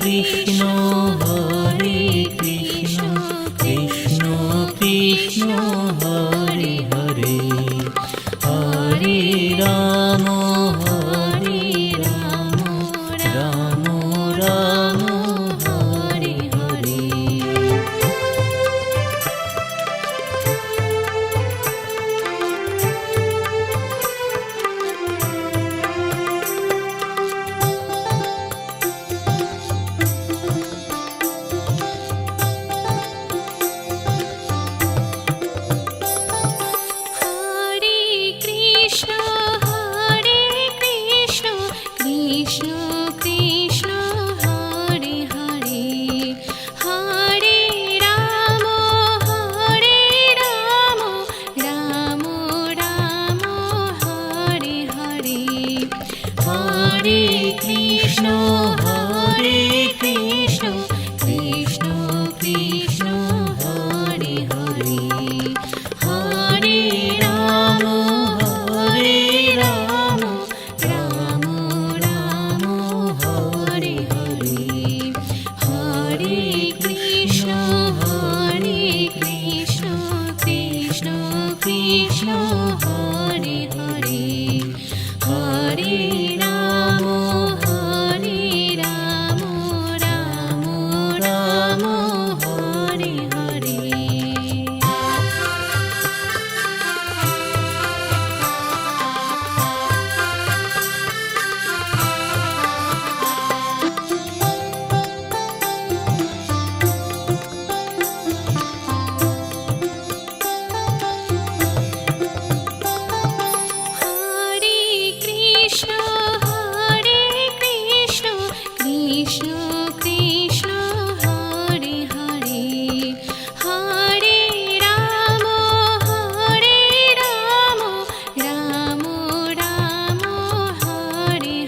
Krishna Hare Krishna Krishna Krishna Hare Hare Hare Ram Ram Ram Hare Hare. Hare Krishna Hare Krishna Krishna Krishna Hare Hare Hare Rama Hare Rama Rama Rama Hare Hare Hare Krishna Hare Krishna Krishna Krishna Hare Hare Hare Rama Hare Rama Rama Rama Hare Hare। Hare Krishna Hare Krishna Krishna Krishna Hare Hare Hare Rama Hare Rama Rama Rama Hare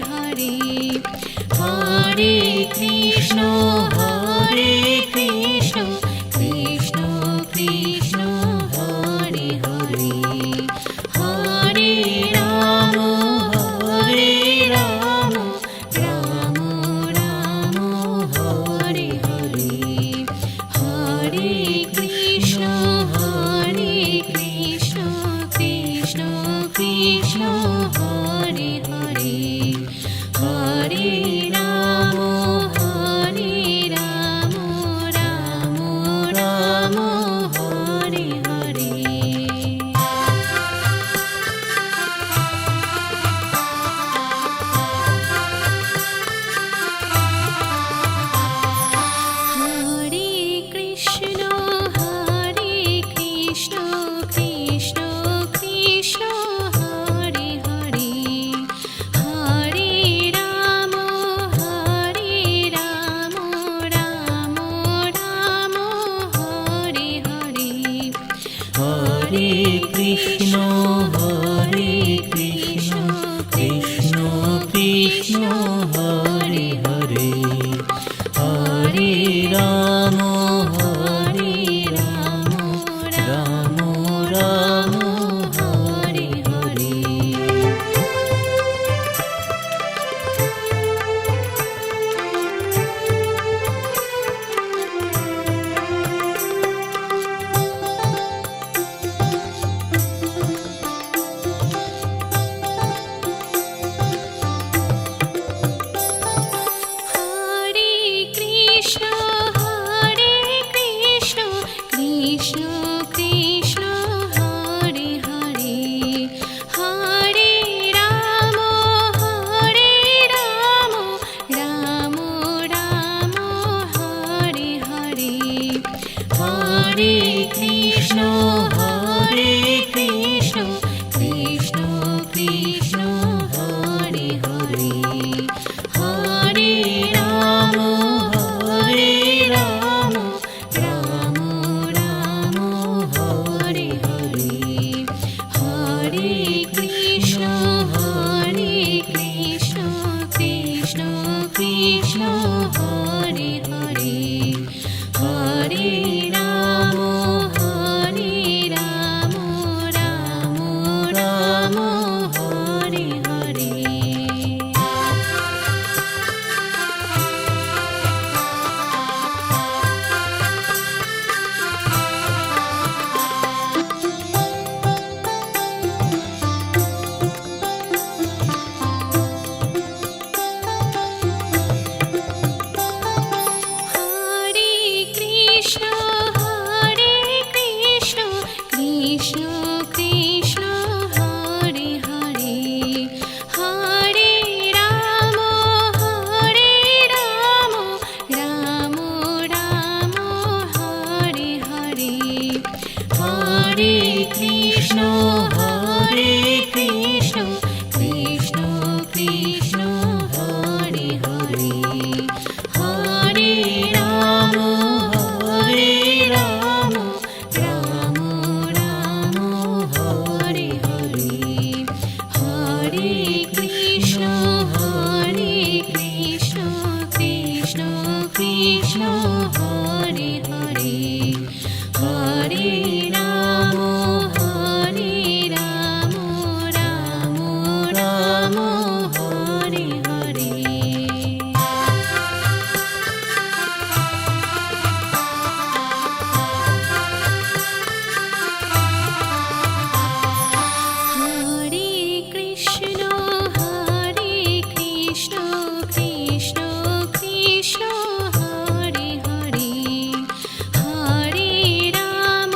Hare Hare Krishna Hare Krishna Krishna Krishna Hare Hare Hare Rama Hare Rama Rama Rama Hare Hare। Hare Krishna Hare Krishna Krishna Krishna Hare Hare Hare Rama Hare Rama Rama Rama Hare Hare Hare Krishna Hare Krishna Krishna Krishna Hare Hare Hare Rama Hare Rama Rama Rama Hare Hare। Hare Krishna Hare Krishna Krishna Krishna Hare Hare Hare Rama Hare Rama Rama Rama Hare Hare Hare Krishna Hare Krishna Krishna Krishna Hare Hare Hare Rama Hare Krishna Hare Hare Hare Ram Ram Ram Hare Hare Hare Krishna Krishna Krishna Hare Hare Hare Ram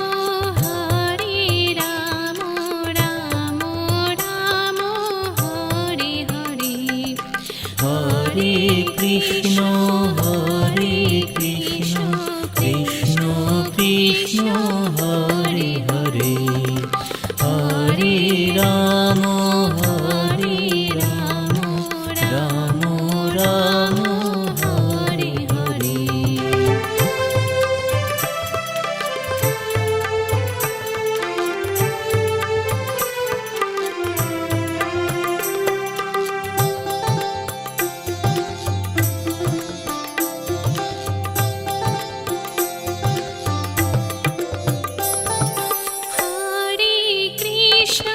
Ram Ram Hare Hare Hare Krishna Krishna Krishna Hare Hare Hare Ram Ram Ram Hare Hare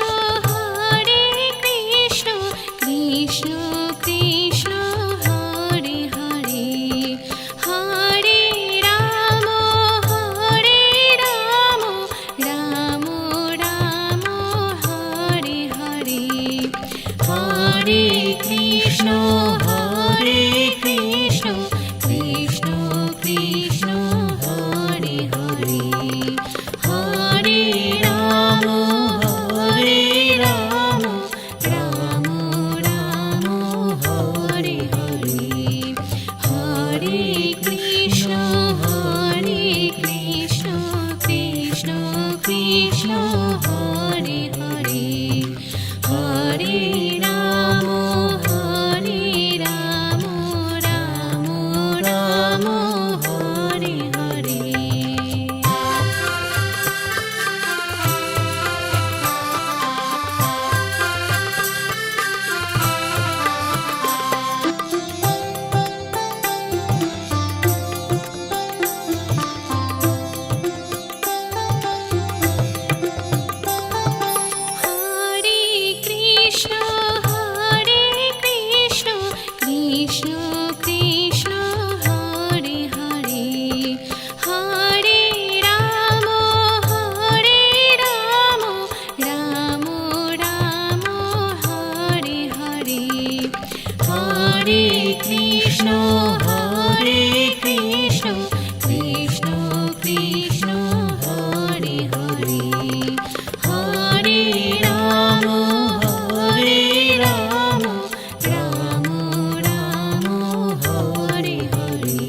Hare Krishna Krishna Krishna Hare Hare Hare Ram Ram Ram Hare Hare Hare Krishna Krishna Krishna Hare Hare Hare Ram Ram Ram Hare Hare Hare Krishna Krishna Krishna Hare Hare Hare Ram Ram Ram Hare Hare Hare Krishna Krishna Krishna Hare Hare Hare Ram Ram Ram Hare Hare Hare Krishna Krishna Krishna Hare Hare Hare Ram Ram Ram Hare Hare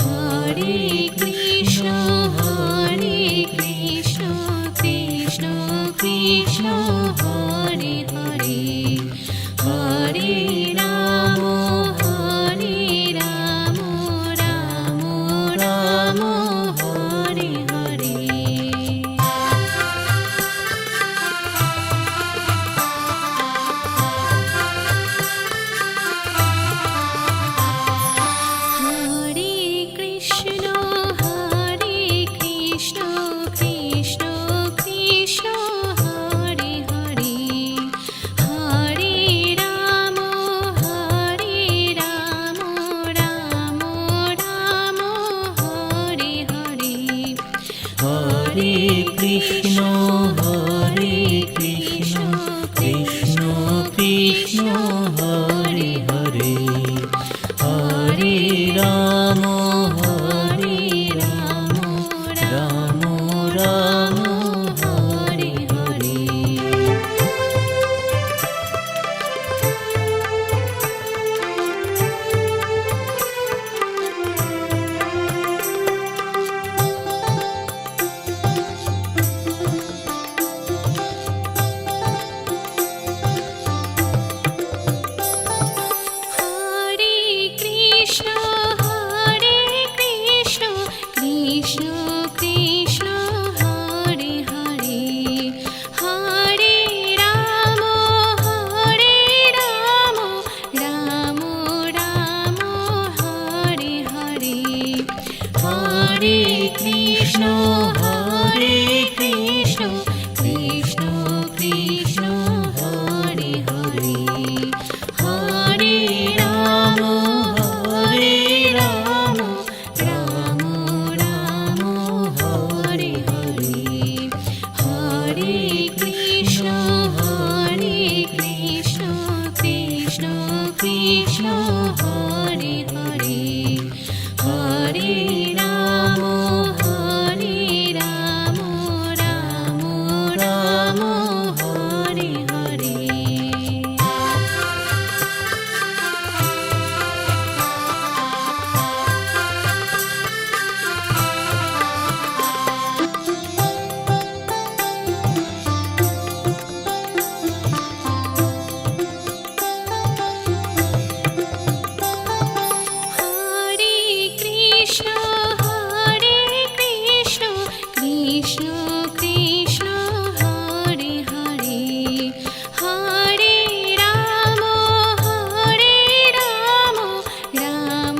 Hare Krishna Krishna Krishna Hare Hare Hare Ram Ram Krishna Hare Krishna Krishna Krishna Hare Hare Hare Ram Ram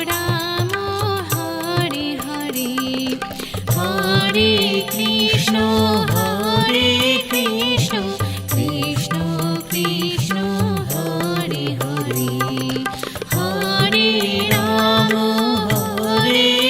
Ram Hare Hare Hare Krishna Krishna Krishna Hare Hare Hare Ram Hare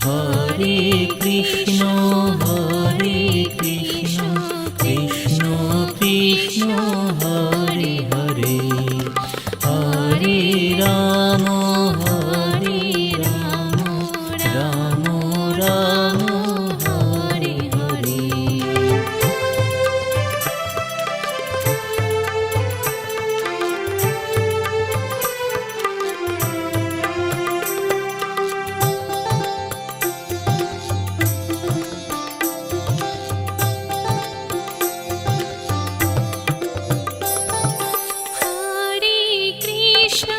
Hare Krishna Krishna Krishna Hare Hare, Hare Ram Ram Ram Hare Hare. Hare Krishna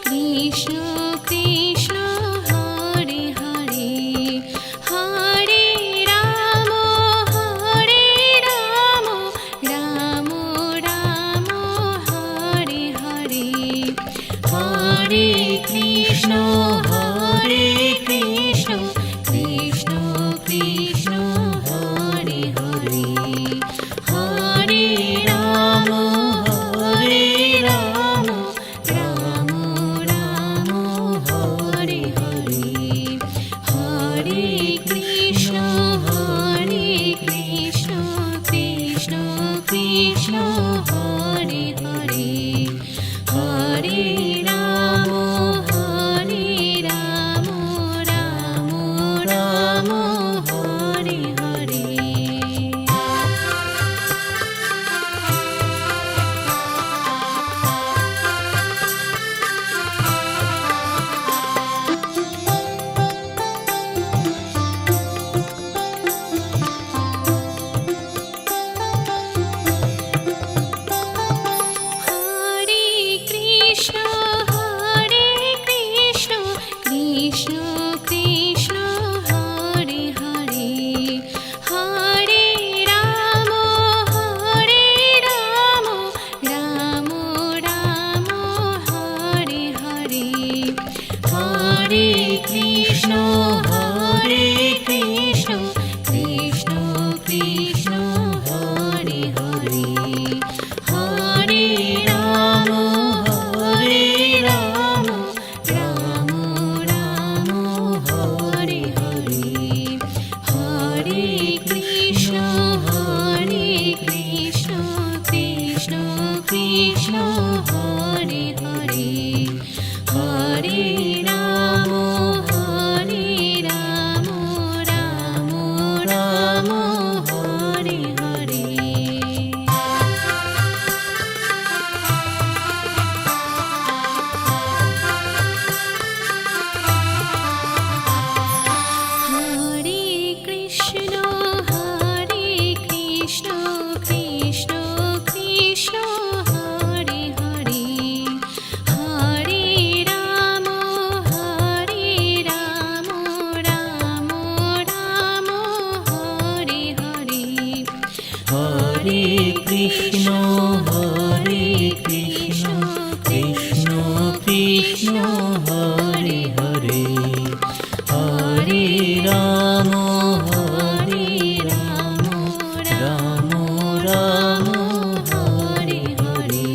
Krishna Krishna Hare Hare, Hare Ram Ram Ram Hare Hare. Hare Krishna Krishna Krishna Hare Hare, Hare Ram Ram Ram Hare Hare. Hare Krishna Krishna Krishna Hare Hare, Hare Ram Ram Ram Hare Hare. Hare Krishna Krishna Krishna Hare Hare, Hare Ram Ram Ram Hare Hare. Hare Krishna Krishna Krishna Hare Hare, Hare Ram Ram Ram Hare Hare. Hare Krishna Krishna Krishna Hare Hare, Hare Ram Ram Ram Hare Hare. Hare Krishna Krishna Krishna Hare Hare, Hare Ram Ram Ram Hare Hare. Hare Krishna Krishna Krishna Hare Hare, Hare Ram Ram Ram Hare Hare.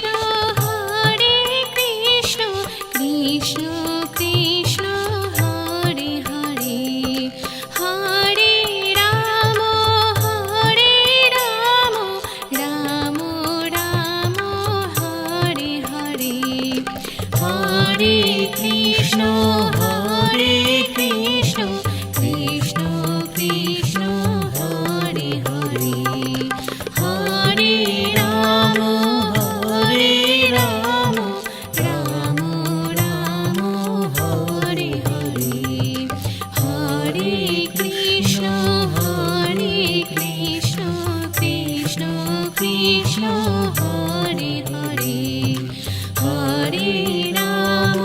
Hare Krishna Krishna Krishna Hare Hare, Hare Ram Ram Ram Hare Hare. Hare Krishna Krishna Krishna Hare Hare, Hare Ram Ram Ram Hare Hare. Hare Krishna Krishna Krishna Hare Hare, Hare Ram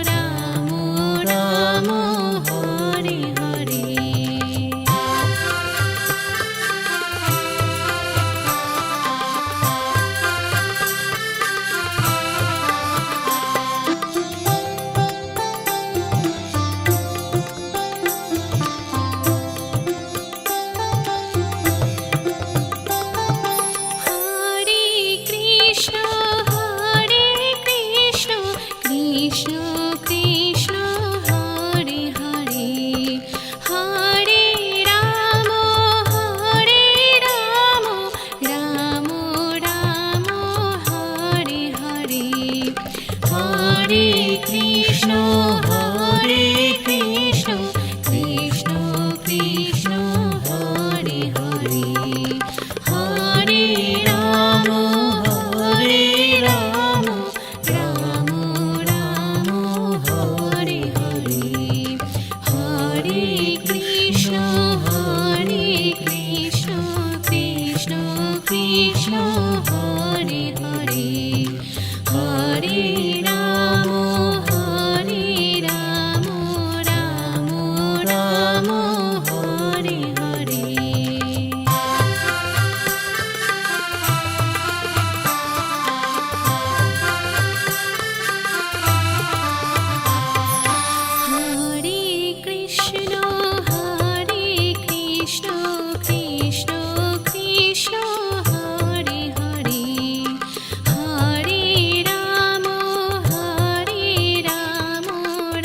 Ram Hare Hare. Krishna Hare Hare Hare Ram Ram Ram Hare Hare Hare Krishna Krishna Krishna Hare Hare Hare Ram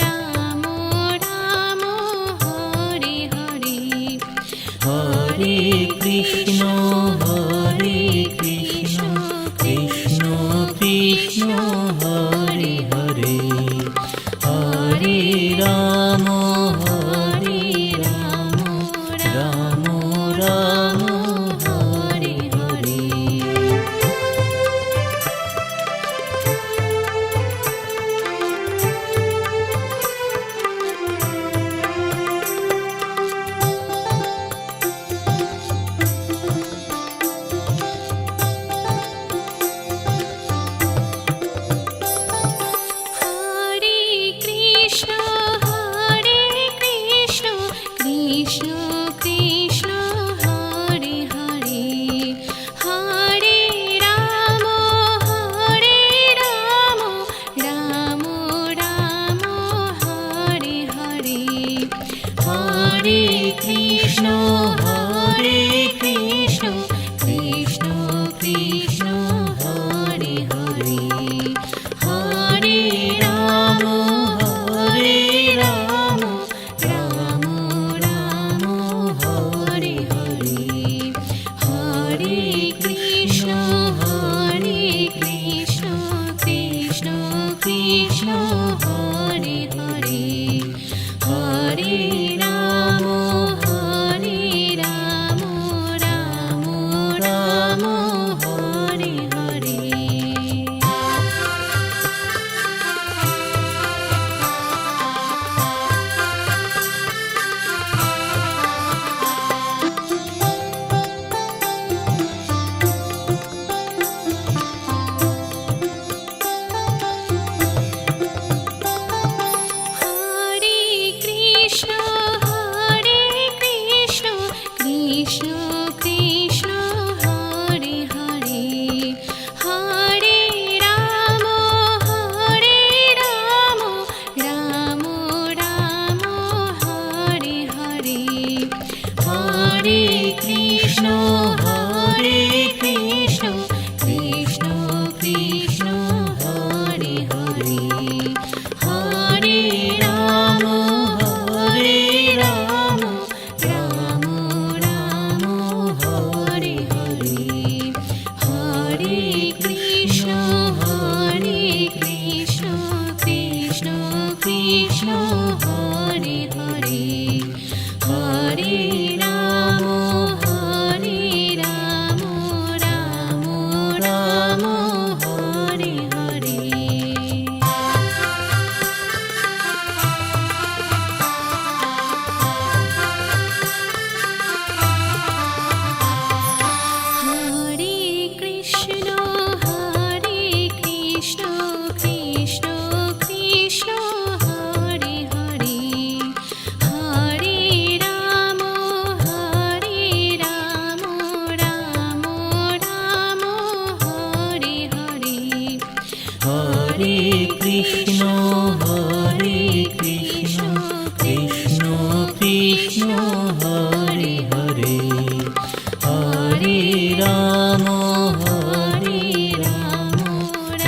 Ram Ram Hare Hare Hare Krishna Krishna Krishna Hare Hare Hare Ram Ram Ram Hare Hare Hare Krishna Krishna Krishna Hare Hare Hare Ram Ram Ram Hare Hare Hare Krishna Krishna Krishna Hare Hare Hare Ram Ram Ram Hare Hare Hare Krishna Krishna Krishna Hare Hare Hare Ram Ram Ram Hare Hare Hare Krishna Krishna Krishna Hare Hare Hare Ram Ram Ram Hare Hare Hare Krishna Krishna Krishna Hare Hare Hare Ram Ram Ram Hare Hare Hare Krishna Krishna Krishna Hare Hare Hare Ram Ram Ram Hare Hare Hare Krishna Krishna Krishna Hare Hare Hare Ram Ram Ram Hare Hare Hare Krishna Krishna Krishna Hare Hare Hare Ram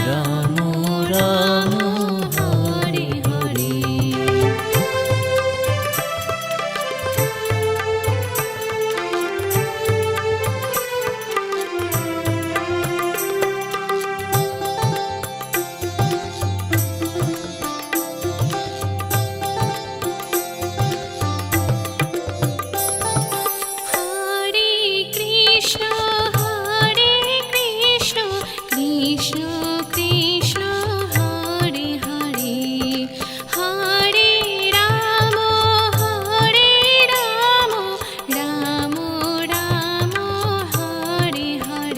Ram Ram Hare Hare Hare Krishna Krishna Krishna Hare Hare Hare Ram Ram Ram Hare Hare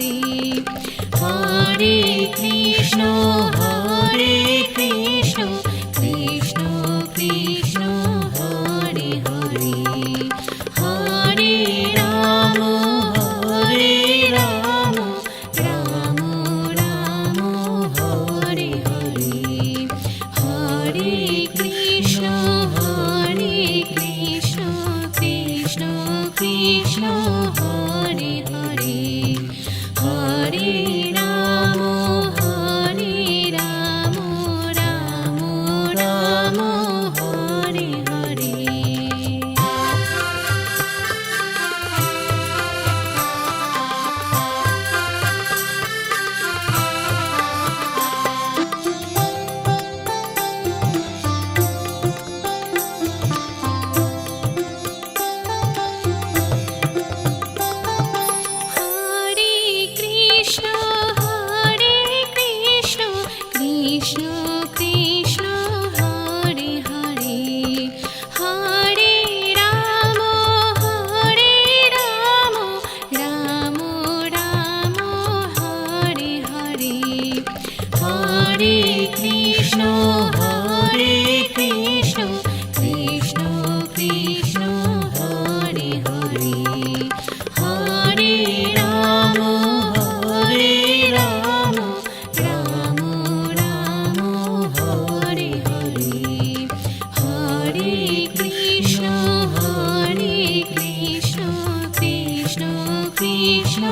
Krishna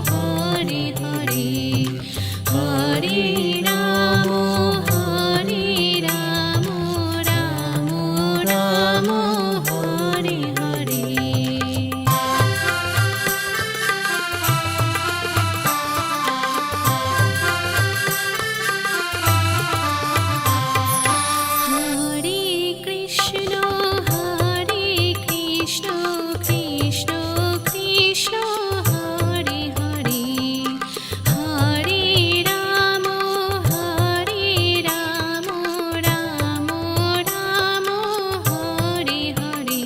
Hare Hare Hare Ram Ram Ram Hare Hare Hare Krishna Krishna Krishna Hare Hare Hare Ram Ram Ram Hare Hare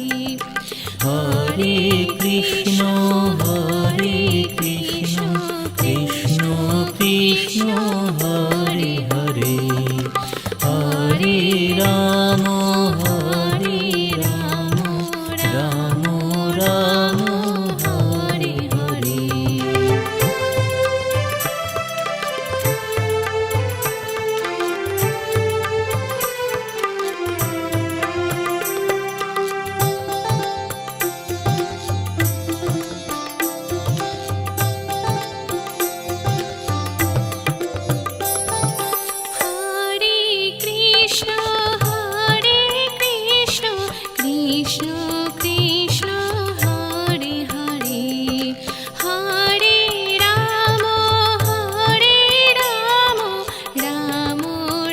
Hare Krishna Krishna Krishna Hare Hare Hare Ram Ram Ram Hare Hare Hare Krishna Krishna Krishna Hare Hare Hare Ram Ram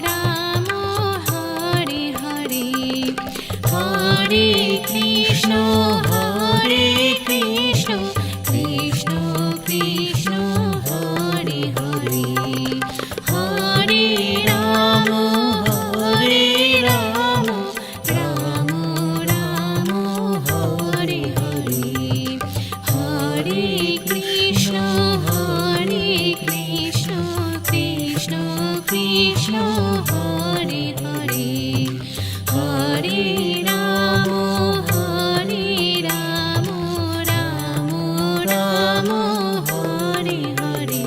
Ram Hare Hare Hare Krishna Krishna Krishna Hare Hare Hare Ram Ram Ram Hare Hare Hare Krishna Krishna Krishna Hare Hare Hare Ram Ram Ram Hare Hare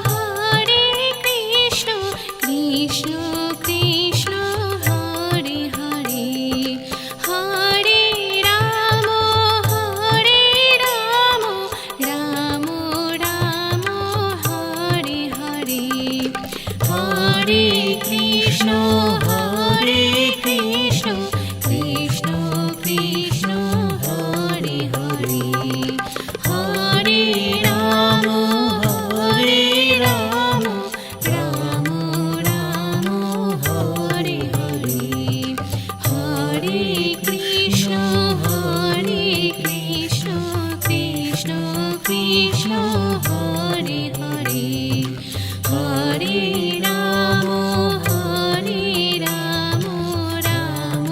Hare Krishna Krishna Krishna Hare Hare Hare Ram Ram Ram Hare Hare Hare Krishna Krishna Krishna Hare Hare Hare Ram Ram Ram Hare Hare Hare Krishna Krishna Krishna Hare Hare Hare Ram Ram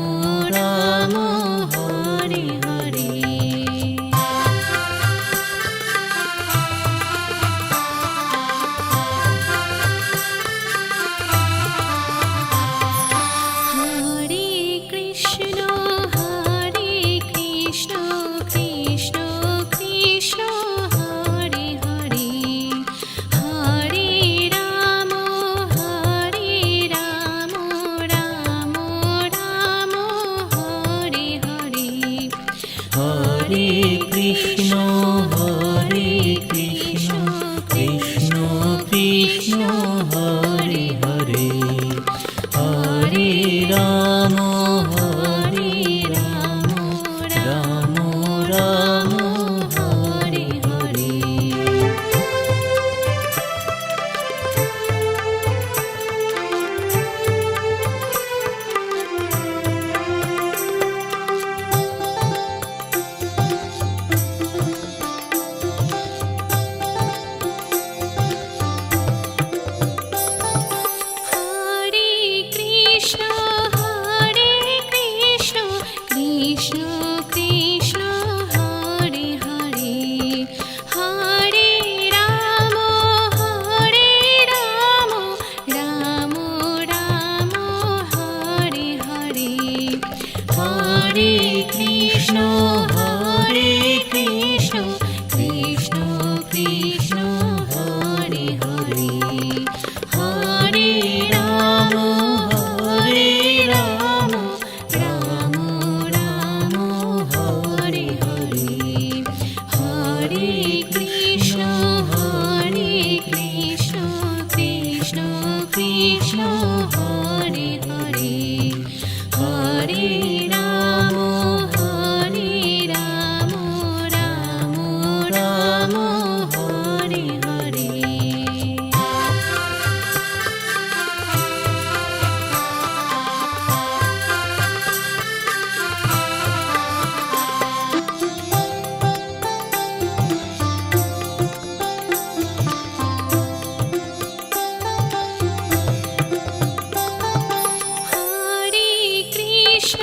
Krishna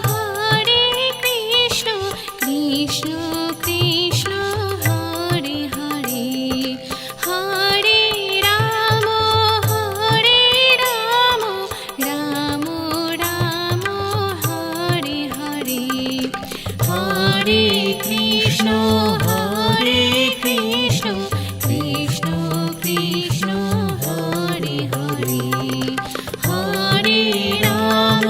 Hare Krishna Krishna Krishna Hare Hare Hare Ram Ram Ram Hare Hare Hare Krishna Krishna Krishna Hare Hare Hare Ram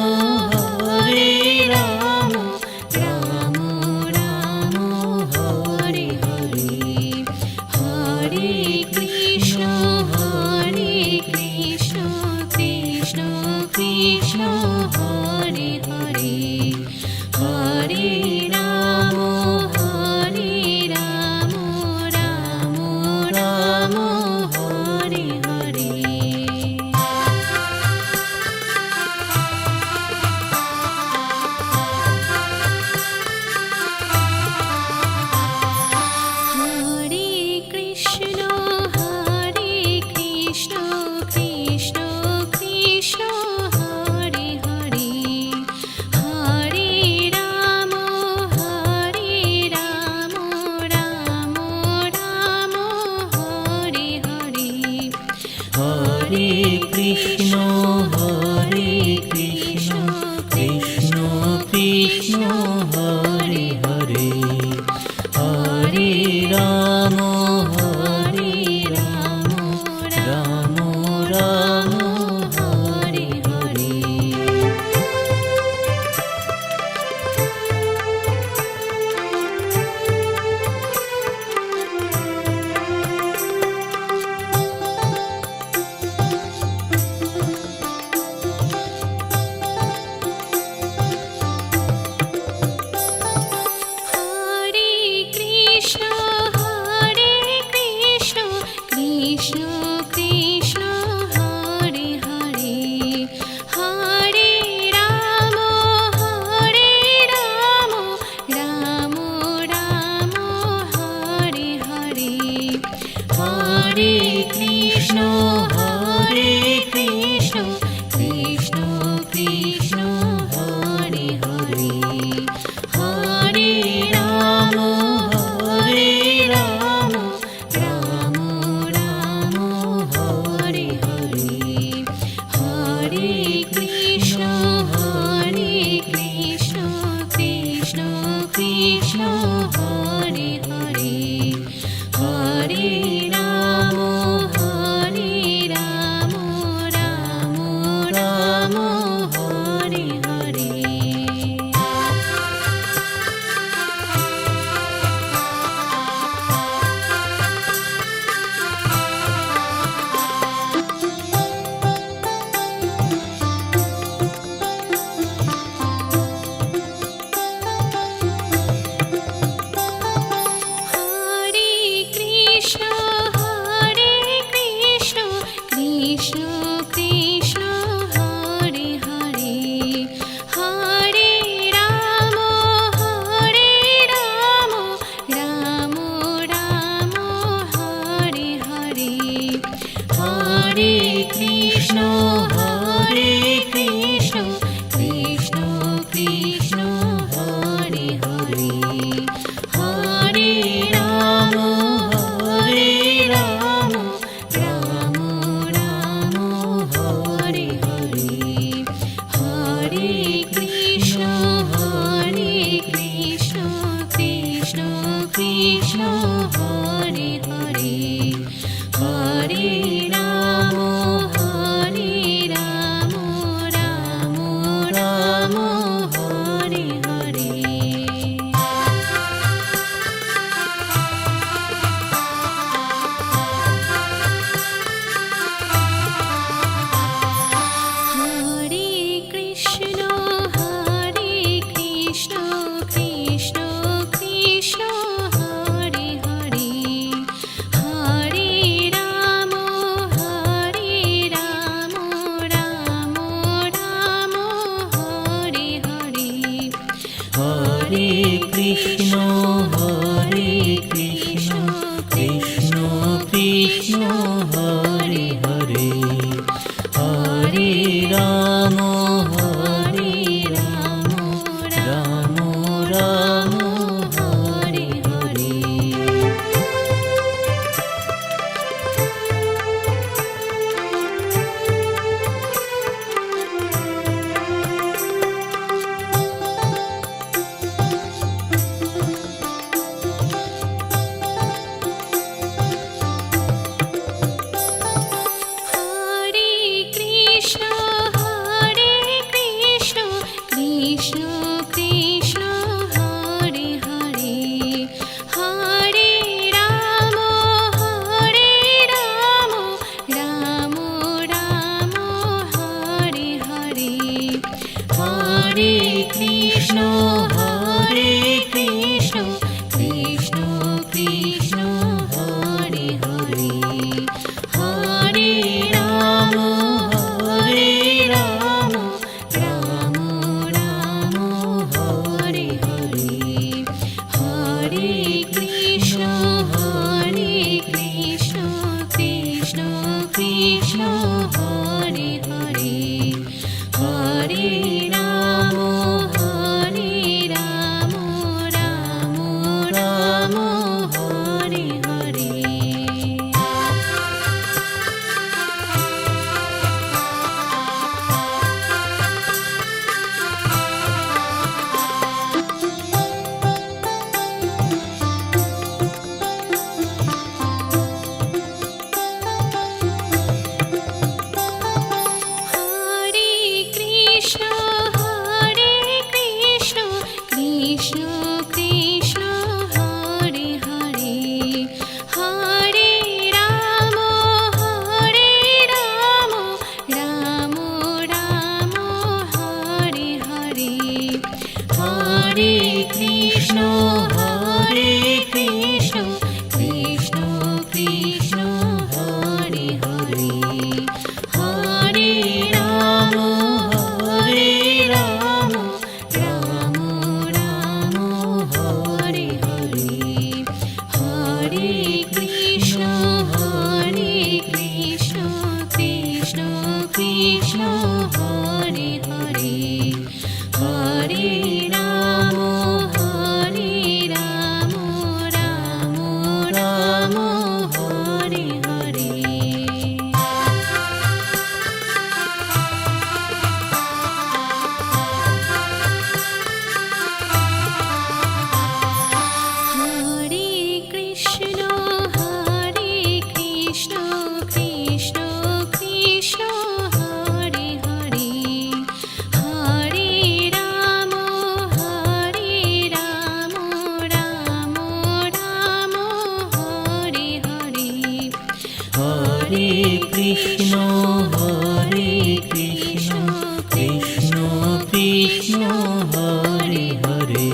Hare Hare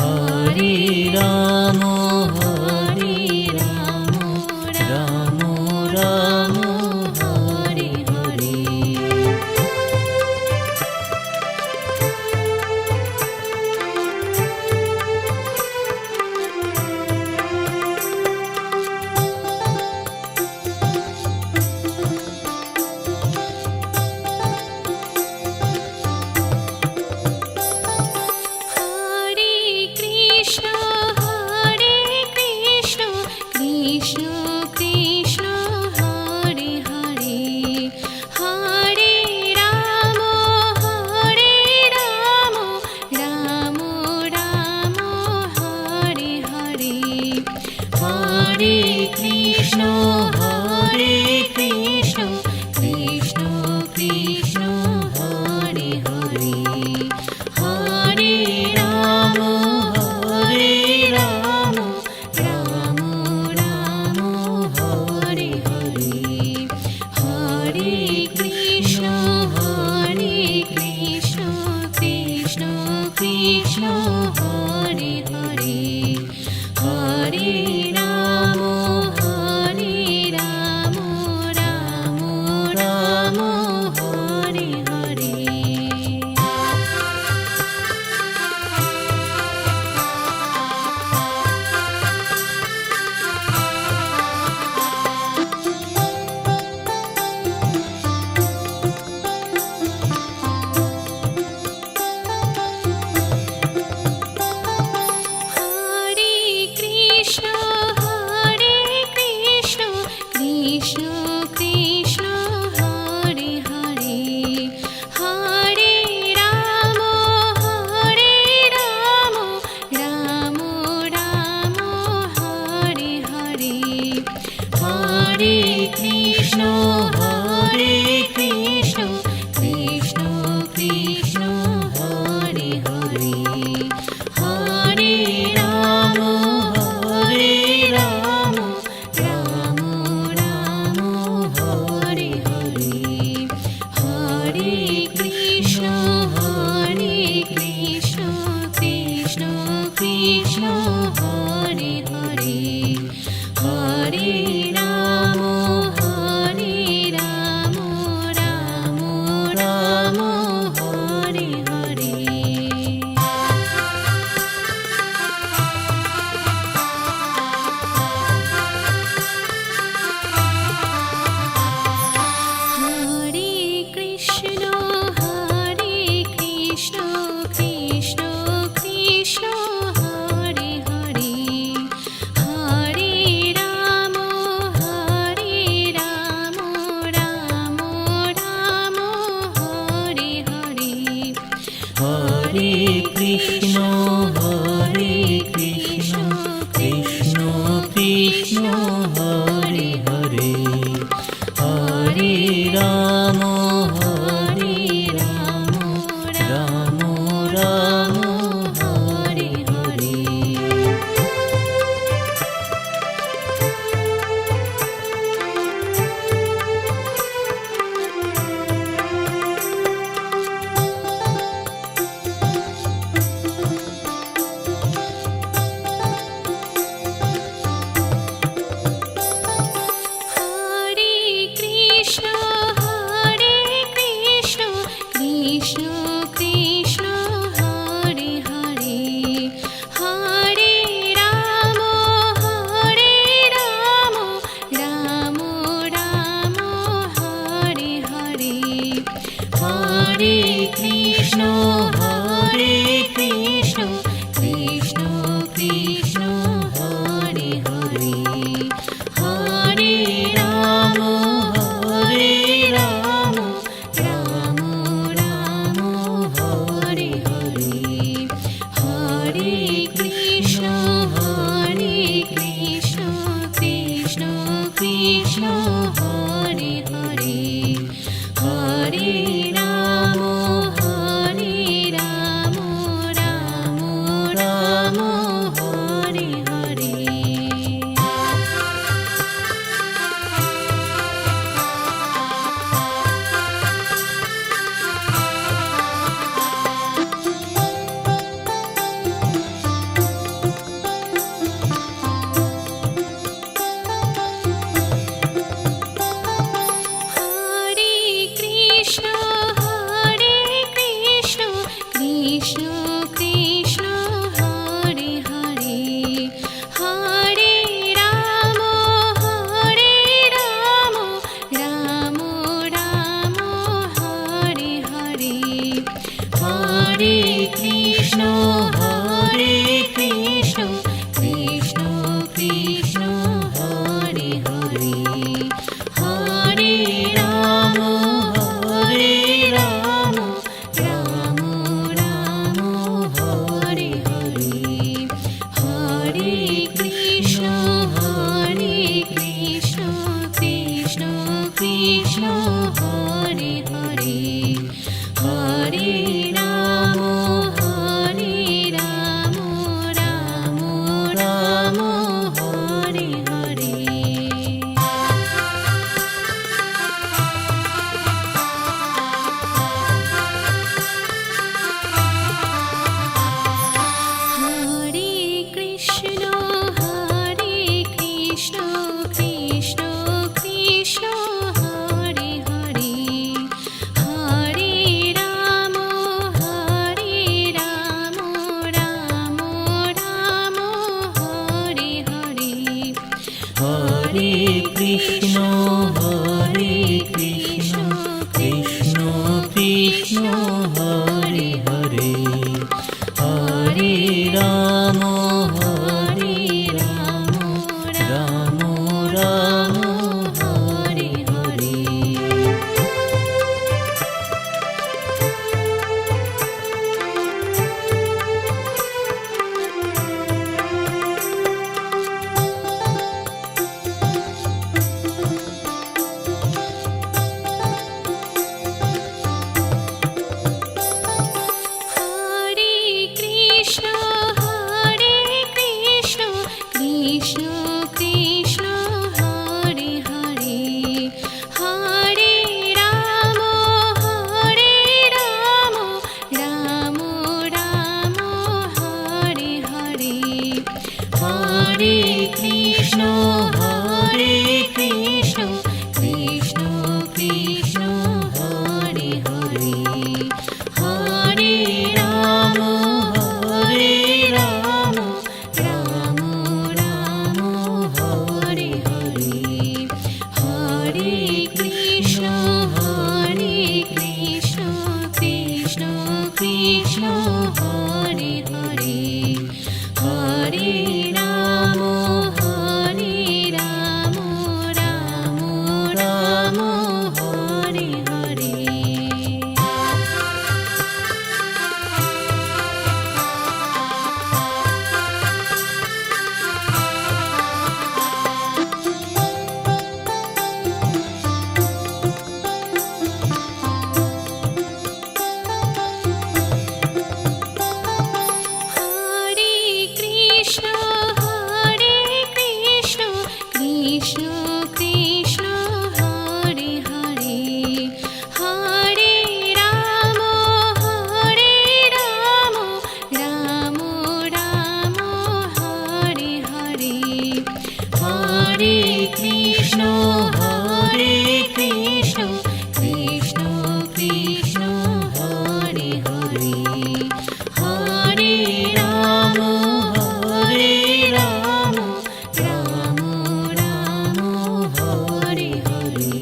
Hare Ram Hare Ram Ram Ram Hare Hare Hare Krishna Krishna Krishna Hare Hare Hare Ram Ram Ram Hare Hare Hare Krishna Krishna Krishna Hare Hare Hare Ram Ram Ram Ram Hare Hare Hare Krishna Krishna Krishna Hare Hare Hare Ram Ram Ram Hare Hare Hare Krishna Krishna Krishna Hare Hare Hare Ram Ram Ram Hare Hare Hare Krishna Krishna Krishna Hare Hare Hare Ram Ram Ram Ram Hare Hare Hare Krishna Krishna Krishna Hare Hare Hare Ram Ram Ram Hare Hare Hare Krishna Krishna Krishna Hare Hare Hare Ram Ram Ram Hare Hare Hare Krishna Krishna Krishna Hare Hare Hare Ram Ram Ram Hare Hare Hare Krishna Krishna Krishna Hare Hare, Hare Rama, Hare Rama, Rama Rama, Hare Hare. Hare Krishna, Hare Krishna, Krishna Krishna, Hare Hare, Hare Rama, Hare Rama, Rama Rama, Hare Hare, Hare Krishna, Hare Krishna, Krishna Krishna, Hare Hare, Hare Rama, Hare Rama, Rama Rama, Hare Hare,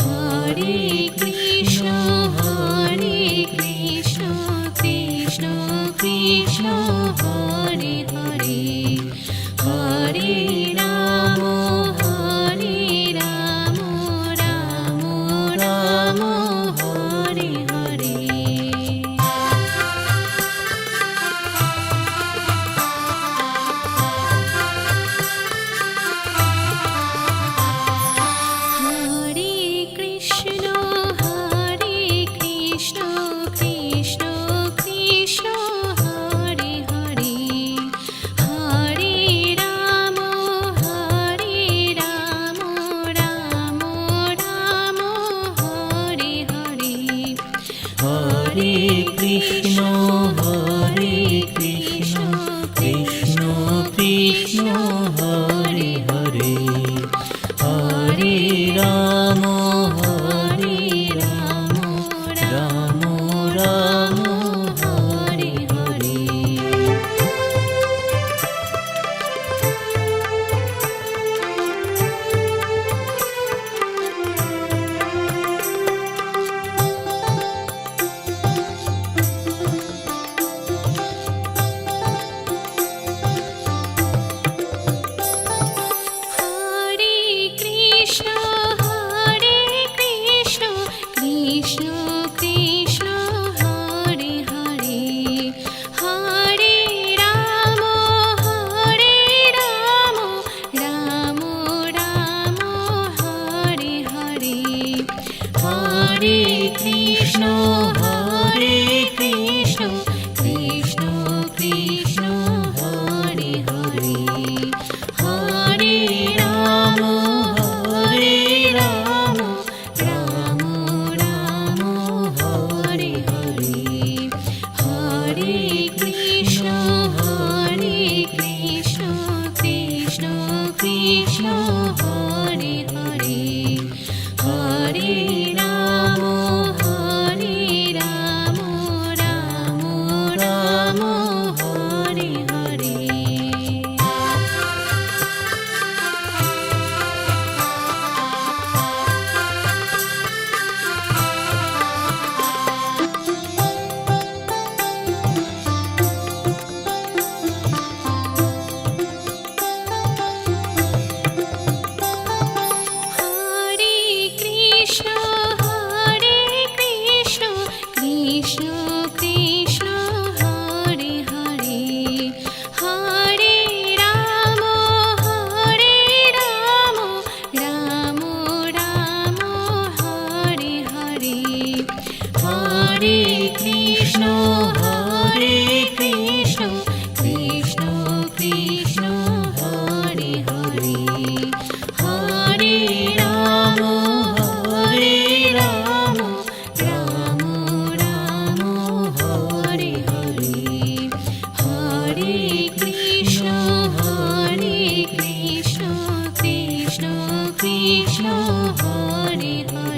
Hare Krishna, Hare Krishna, Krishna Krishna, Hare Hare, Hare Rama, Hare Rama, Rama Rama, Hare Hare. Hare Krishna, Hare Krishna, Krishna Krishna, Hare Hare, Hare Rama, Hare Rama, Rama Rama, Hare Hare, Hare Krishna, Hare Krishna, Krishna Krishna, Hare Hare, Hare Rama, Hare Rama, Rama Rama, Hare Hare. Hare Krishna, Hare Krishna, Krishna Krishna, Hare Hare, Hare Rama, Hare Rama, Rama Rama, Hare Hare, Hare Krishna, Hare Krishna, Krishna Krishna, Hare Hare, Hare Rama, Hare Rama, Rama Rama, Hare Hare, Hare Krishna, Hare Krishna, Krishna Krishna, Hare Hare, Hare Rama, Hare Rama, Rama Rama, Hare Hare. Hare Krishna, Hare Krishna, Krishna Krishna, Hare Hare, Hare Rama, Hare Rama, Rama Rama, Hare Hare, Hare Krishna, Hare Krishna, Krishna Krishna, Hare Hare, Hare Rama, Hare Rama, Rama Rama, Hare Hare, Hare Krishna, Hare Krishna, Krishna Krishna, Hare Hare.